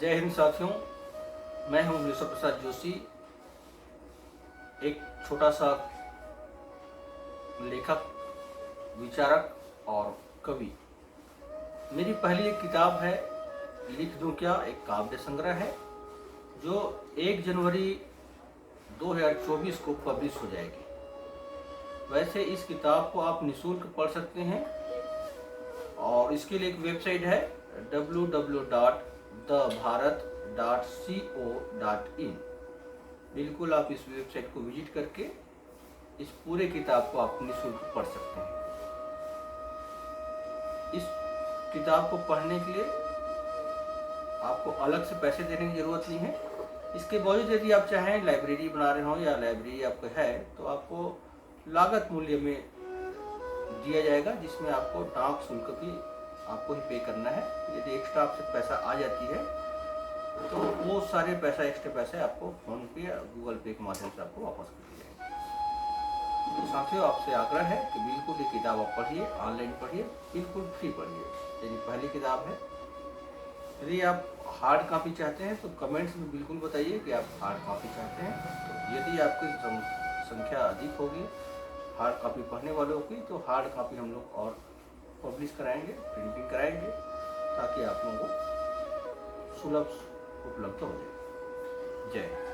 जय हिंद साथियों, मैं हूं विश्व प्रसाद जोशी। एक छोटा सा लेखक, विचारक और कवि। मेरी पहली एक किताब है लिख दूं क्या, एक काव्य संग्रह है जो 1 जनवरी 2024 को पब्लिश हो जाएगी। वैसे इस किताब को आप निःशुल्क पढ़ सकते हैं और इसके लिए एक वेबसाइट है www.thebharat.co.in। बिल्कुल आप इस वेबसाइट को विजिट करके इस पूरे किताब को आप निःशुल्क पढ़ सकते हैं। इस किताब को पढ़ने के लिए आपको अलग से पैसे देने की ज़रूरत नहीं है। इसके बावजूद यदि आप चाहें लाइब्रेरी बना रहे हो या लाइब्रेरी आपको है तो आपको लागत मूल्य में दिया जाएगा, जिसमें आपको डाक शुल्क भी आपको ही पे करना है। यदि एक्स्ट्रा आपसे पैसा आ जाती है तो वो सारे एक्स्ट्रा पैसे आपको फोन पे या गूगल पे के माध्यम से आपको वापस कर दिए जाएंगे। तो साथियों, आपसे आग्रह है कि बिल्कुल ये किताब आप पढ़िए, ऑनलाइन पढ़िए, बिल्कुल फ्री पढ़िए। यदि पहली किताब है। यदि आप हार्ड कॉपी चाहते हैं तो कमेंट्स में बिल्कुल बताइए कि आप हार्ड कॉपी चाहते हैं। तो यदि आपकी संख्या अधिक होगी हार्ड कॉपी पढ़ने वालों की तो हार्ड कॉपी हम लोग और पब्लिश कराएंगे, प्रिंटिंग कराएंगे, ताकि आप लोगों को सुलभ उपलब्ध हो जाए। जय हिंद।